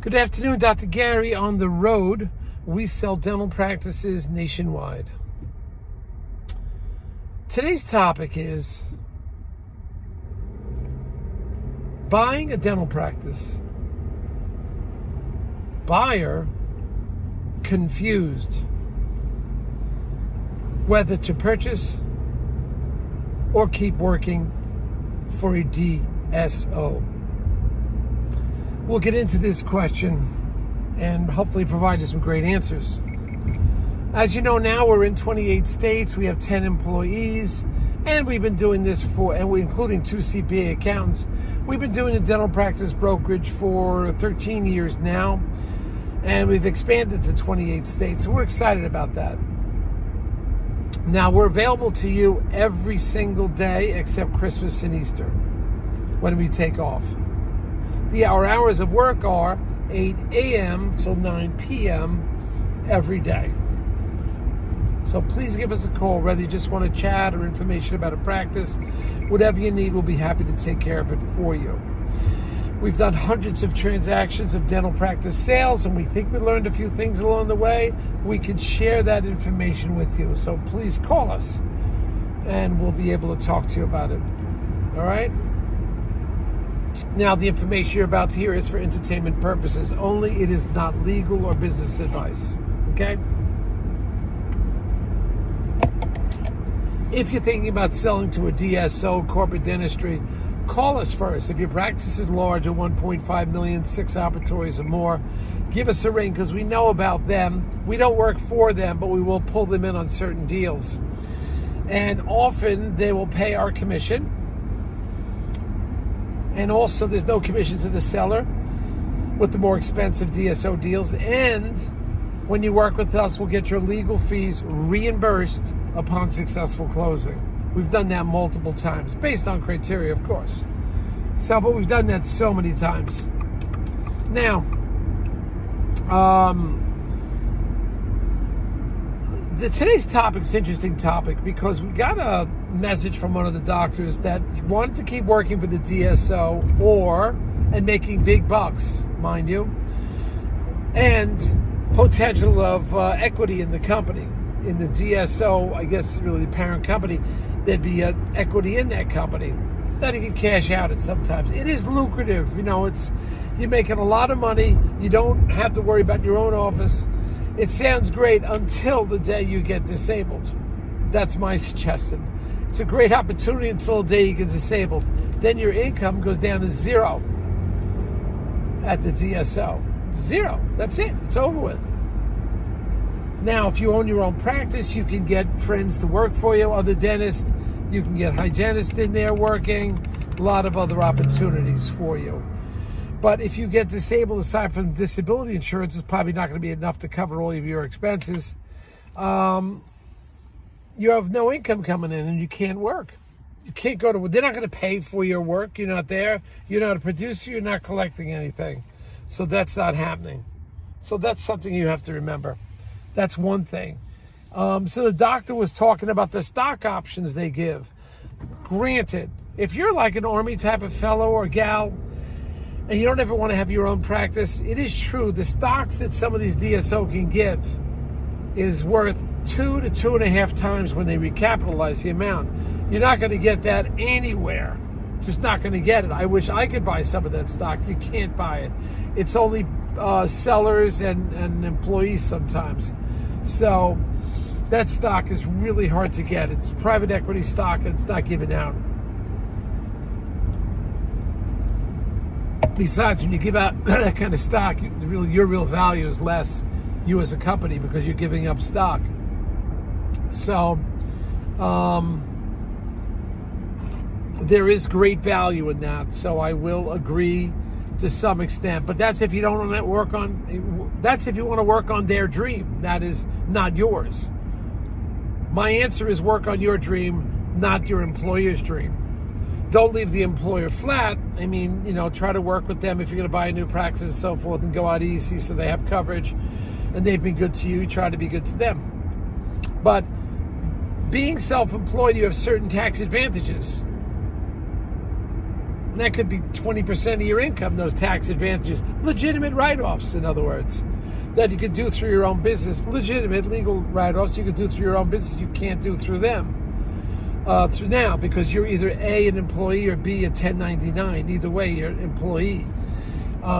Good afternoon, Dr. Gary on the road. We sell dental practices nationwide. Today's topic is buying a dental practice. Buyer confused whether to purchase or keep working for a DSO. We'll get into this question and hopefully provide you some great answers. As you know now, we're in 28 states. We have 10 employees, and we've been doing this including 2 CPA accountants. We've been doing a dental practice brokerage for 13 years now, and we've expanded to 28 states. So we're excited about that. Now, we're available to you every single day except Christmas and Easter when we take off. Our hours of work are 8 a.m. till 9 p.m. every day. So please give us a call, whether you just want to chat or information about a practice. Whatever you need, we'll be happy to take care of it for you. We've done hundreds of transactions of dental practice sales, and we think we learned a few things along the way. We can share that information with you. So please call us, and we'll be able to talk to you about it. All right? Now, the information you're about to hear is for entertainment purposes only. It is not legal or business advice. Okay? If you're thinking about selling to a DSO, corporate dentistry, call us first. If your practice is large, at 1.5 million, 6 operatories or more, give us a ring because we know about them. We don't work for them, but we will pull them in on certain deals. And often they will pay our commission. And also there's no commission to the seller with the more expensive DSO deals. And when you work with us, we'll get your legal fees reimbursed upon successful closing. We've done that multiple times, based on criteria, of course. But we've done that so many times. Now, today's topic is an interesting topic because we got a message from one of the doctors that wanted to keep working for the DSO and making big bucks, mind you, and potential of equity in the company. In the DSO, I guess really the parent company, there'd be equity in that company that he could cash out at sometimes. It is lucrative, you're making a lot of money. You don't have to worry about your own office. It sounds great until the day you get disabled. That's my suggestion. It's a great opportunity until the day you get disabled. Then your income goes down to zero at the DSO. Zero. That's it. It's over with. Now, if you own your own practice, you can get friends to work for you, other dentists. You can get hygienists in there working. A lot of other opportunities for you. But if you get disabled, aside from disability insurance, it's probably not going to be enough to cover all of your expenses. You have no income coming in and you can't work. You can't go to, they're not going to pay for your work. You're not there. You're not a producer. You're not collecting anything. So that's not happening. So that's something you have to remember. That's one thing. So the doctor was talking about the stock options they give. Granted, if you're like an Army type of fellow or gal, and you don't ever want to have your own practice, it is true, the stocks that some of these DSO can give is worth 2 to 2.5 times when they recapitalize the amount. You're not going to get that anywhere. Just not going to get it. I wish I could buy some of that stock. You can't buy it. It's only sellers and employees sometimes. So that stock is really hard to get. It's private equity stock and it's not given out. Besides, when you give out that kind of stock, your real value is less, you as a company, because you're giving up stock. So there is great value in that. So I will agree to some extent, but that's if you don't want to work on. That's if you want to work on their dream. That is not yours. My answer is work on your dream, not your employer's dream. Don't leave the employer flat. Try to work with them if you're going to buy a new practice and so forth, and go out easy so they have coverage, and they've been good to you. Try to be good to them. But being self-employed, you have certain tax advantages. And that could be 20% of your income, those tax advantages. Legitimate write-offs, in other words, that you could do through your own business. Legitimate legal write-offs you could do through your own business. You can't do through them. Through now, because you're either A, an employee, or B, a 1099. Either way, you're an employee.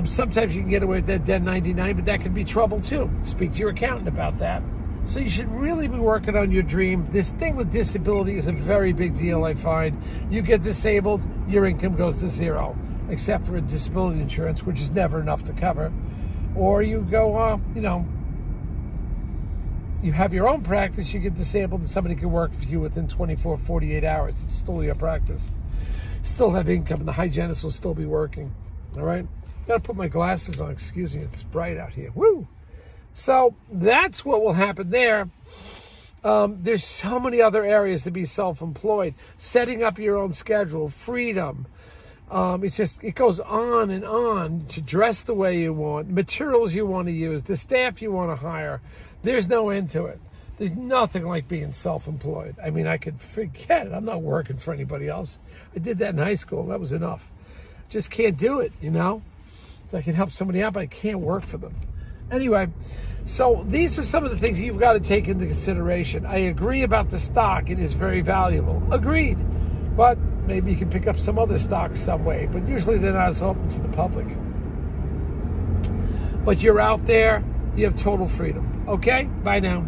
Sometimes you can get away with that 1099, but that can be trouble too. Speak to your accountant about that. So you should really be working on your dream. This thing with disability is a very big deal, I find. You get disabled, your income goes to zero, except for a disability insurance, which is never enough to cover. Or you go, you have your own practice, you get disabled, and somebody can work for you within 24, 48 hours. It's still your practice. Still have income, and the hygienist will still be working. All right? Got to put my glasses on. Excuse me, it's bright out here. Woo! So that's what will happen there. There's so many other areas to be self-employed. Setting up your own schedule, freedom. It goes on and on to dress the way you want, materials you want to use, the staff you want to hire. There's no end to it. There's nothing like being self-employed. I mean, I could forget it. I'm not working for anybody else. I did that in high school. That was enough. Just can't do it, So I can help somebody out, but I can't work for them. Anyway, so these are some of the things you've got to take into consideration. I agree about the stock. It is very valuable. Agreed. But maybe you can pick up some other stocks some way. But usually they're not as open to the public. But you're out there. You have total freedom. Okay? Bye now.